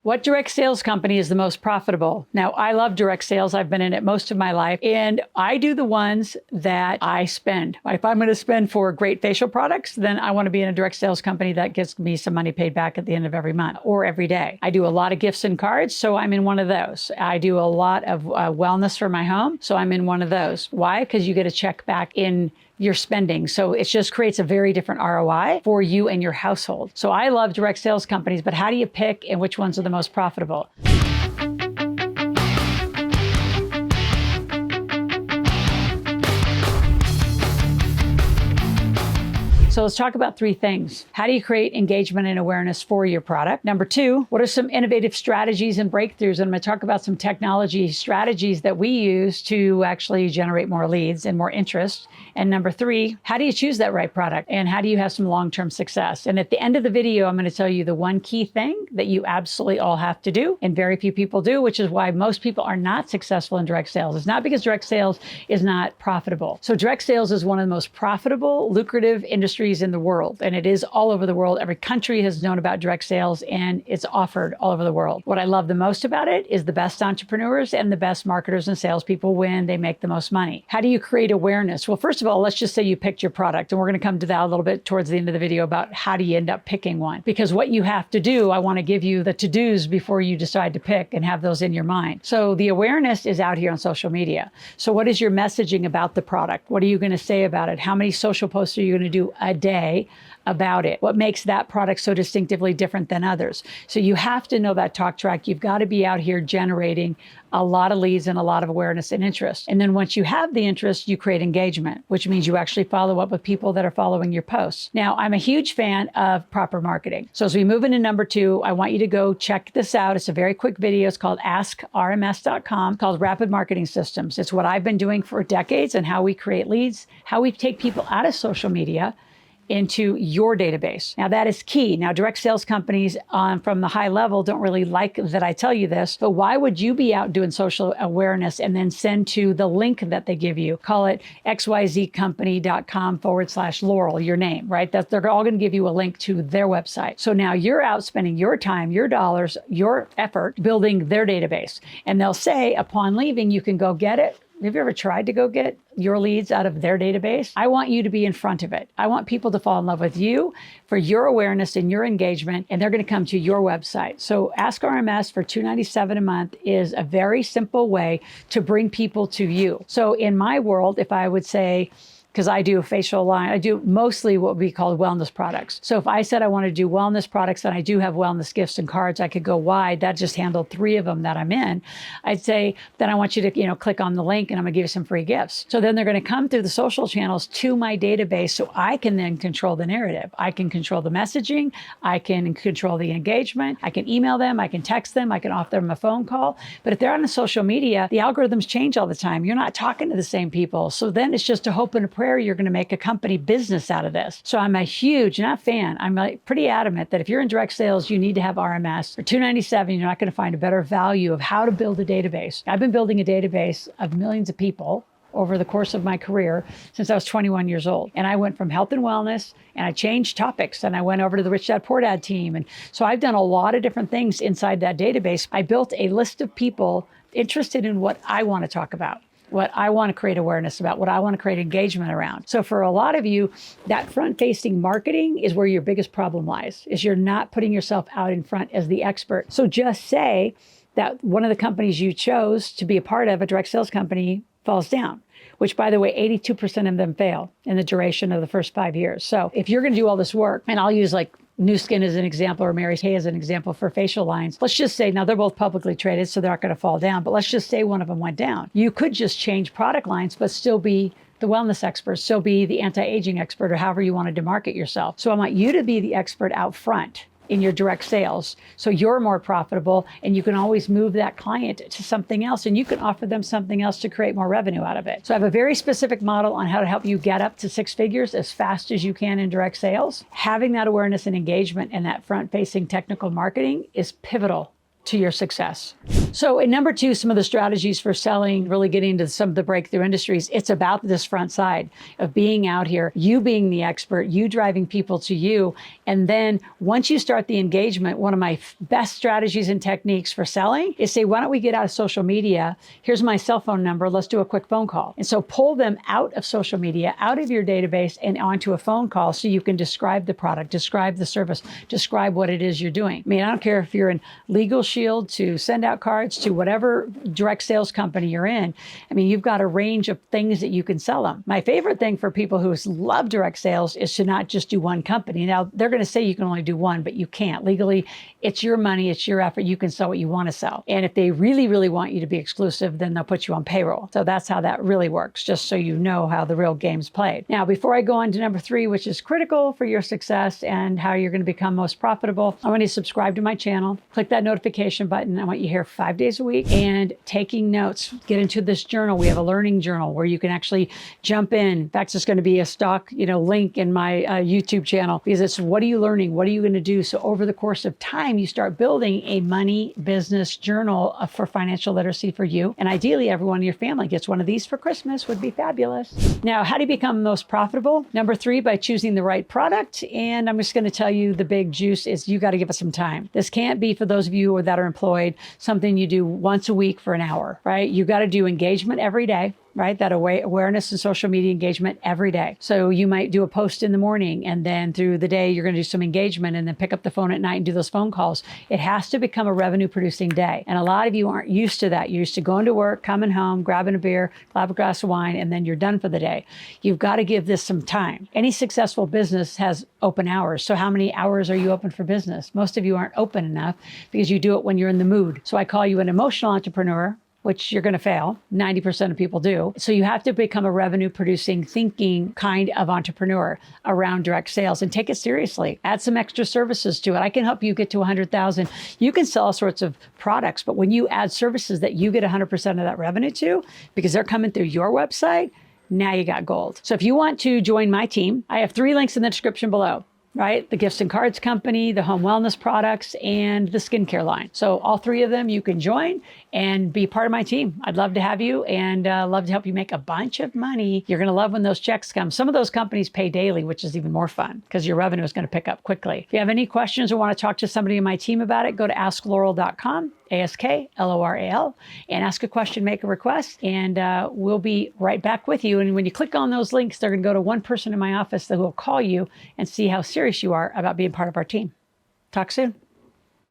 What direct sales company is the most profitable? Now, I love direct sales. I've been in it most of my life, and I do the ones that I spend. If I'm going to spend for great facial products, then I want to be in a direct sales company that gets me some money paid back at the end of every month or every day. I do a lot of gifts and cards, so I'm in one of those. I do a lot of wellness for my home, so I'm in one of those. Why? Because you get a check back in your spending. So it just creates a very different ROI for you and your household. So I love direct sales companies, but how do you pick and which ones are the most profitable? So let's talk about three things. How do you create engagement and awareness for your product? Number two, what are some innovative strategies and breakthroughs? And I'm going to talk about some technology strategies that we use to actually generate more leads and more interest. And number three, how do you choose that right product? And how do you have some long-term success? And at the end of the video, I'm going to tell you the one key thing that you absolutely all have to do, and very few people do, which is why most people are not successful in direct sales. It's not because direct sales is not profitable. So direct sales is one of the most profitable, lucrative industries in the world, and it is all over the world. Every country has known about direct sales, and it's offered all over the world. What I love the most about it is the best entrepreneurs and the best marketers and salespeople win. They make the most money. How do you create awareness? Well, first of all, let's just say you picked your product, and we're going to come to that a little bit towards the end of the video about how do you end up picking one. Because what you have to do, I want to give you the to-dos before you decide to pick and have those in your mind. So the awareness is out here on social media. So what is your messaging about the product? What are you going to say about it? How many social posts are you going to do a day about it? What makes that product so distinctively different than others? So you have to know that talk track. You've got to be out here generating a lot of leads and a lot of awareness and interest. And then once you have the interest, you create engagement, which means you actually follow up with people that are following your posts. Now, I'm a huge fan of proper marketing. So as we move into number two, I want you to go check this out. It's a very quick video. It's called askrms.com, called Rapid Marketing Systems. It's what I've been doing for decades and how we create leads, how we take people out of social media into your database. Now that is key. Now direct sales companies from the high level don't really like that I tell you this, but why would you be out doing social awareness and then send to the link that they give you? Call it xyzcompany.com/Loral, your name, right? They're all gonna give you a link to their website. So now you're out spending your time, your dollars, your effort building their database. And they'll say upon leaving, you can go get it. Have you ever tried to go get your leads out of their database? I want you to be in front of it. I want people to fall in love with you for your awareness and your engagement, and they're going to come to your website. So Ask RMS for $297 a month is a very simple way to bring people to you. So in my world, if I would say, because I do a facial line, I do mostly what we call wellness products. So if I said I want to do wellness products and I do have wellness gifts and cards, I could go wide. That just handled 3 of them that I'm in. I'd say, then I want you to, click on the link and I'm gonna give you some free gifts. So then they're gonna come through the social channels to my database so I can then control the narrative. I can control the messaging. I can control the engagement. I can email them. I can text them. I can offer them a phone call. But if they're on the social media, the algorithms change all the time. You're not talking to the same people. So then it's just a hope and a prayer you're going to make a company business out of this. So I'm a huge, not fan, I'm pretty adamant that if you're in direct sales, you need to have RMS. For $297, you're not going to find a better value of how to build a database. I've been building a database of millions of people over the course of my career since I was 21 years old. And I went from health and wellness and I changed topics and I went over to the Rich Dad Poor Dad team. And so I've done a lot of different things inside that database. I built a list of people interested in what I want to talk about, what I want to create awareness about, what I want to create engagement around. So for a lot of you, that front-facing marketing is where your biggest problem lies, is you're not putting yourself out in front as the expert. So just say that one of the companies you chose to be a part of, a direct sales company, falls down, which by the way, 82% of them fail in the duration of the first 5 years. So if you're going to do all this work, and I'll use like New Skin as an example, or Mary Kay as an example for facial lines. Let's just say, now they're both publicly traded, so they're not going to fall down, but let's just say one of them went down. You could just change product lines, but still be the wellness expert, still be the anti-aging expert, or however you wanted to market yourself. So I want you to be the expert out front in your direct sales, so you're more profitable and you can always move that client to something else and you can offer them something else to create more revenue out of it. So I have a very specific model on how to help you get up to 6 figures as fast as you can in direct sales. Having that awareness and engagement and that front-facing technical marketing is pivotal to your success. So in number two, some of the strategies for selling, really getting into some of the breakthrough industries, it's about this front side of being out here, you being the expert, you driving people to you. And then once you start the engagement, one of my best strategies and techniques for selling is say, why don't we get out of social media? Here's my cell phone number. Let's do a quick phone call. And so pull them out of social media, out of your database and onto a phone call so you can describe the product, describe the service, describe what it is you're doing. I mean, I don't care if you're in Legal Shield to send out cards to whatever direct sales company you're in. I mean, you've got a range of things that you can sell them. My favorite thing for people who love direct sales is to not just do one company. Now, they're going to say you can only do one, but you can't. Legally, it's your money, it's your effort. You can sell what you want to sell. And if they really, really want you to be exclusive, then they'll put you on payroll. So that's how that really works, just so you know how the real game's played. Now, before I go on to number three, which is critical for your success and how you're going to become most profitable, I want you to subscribe to my channel, click that notification button. I want you here 5 days a week and taking notes. Get into this journal. We have a learning journal where you can actually jump in. fact, it's going to be a stock, link in my YouTube channel, because it's what are you learning? What are you going to do? So over the course of time, you start building a money business journal for financial literacy for you. And ideally, everyone in your family gets one of these for Christmas would be fabulous. Now, how do you become most profitable? Number three, by choosing the right product. And I'm just going to tell you the big juice is you got to give it some time. This can't be, for those of you that are employed, something you do once a week for an hour, right? You got to do engagement every day. Right? That awareness and social media engagement every day. So you might do a post in the morning, and then through the day, you're going to do some engagement, and then pick up the phone at night and do those phone calls. It has to become a revenue producing day. And a lot of you aren't used to that. You're used to going to work, coming home, grabbing a beer, grab a glass of wine, and then you're done for the day. You've got to give this some time. Any successful business has open hours. So how many hours are you open for business? Most of you aren't open enough because you do it when you're in the mood. So I call you an emotional entrepreneur, which you're going to fail. 90% of people do. So you have to become a revenue producing, thinking kind of entrepreneur around direct sales and take it seriously. Add some extra services to it. I can help you get to 100,000. You can sell all sorts of products, but when you add services that you get 100% of that revenue to, because they're coming through your website, now you got gold. So if you want to join my team, I have 3 links in the description below. Right? The gifts and cards company, the home wellness products, and the skincare line. So all 3 of them you can join and be part of my team. I'd love to have you and love to help you make a bunch of money. You're going to love when those checks come. Some of those companies pay daily, which is even more fun because your revenue is going to pick up quickly. If you have any questions or want to talk to somebody in my team about it, go to askloral.com, ASKLORAL, and ask a question, make a request, and we'll be right back with you. And when you click on those links, they're going to go to one person in my office that will call you and see how serious you are about being part of our team. Talk soon.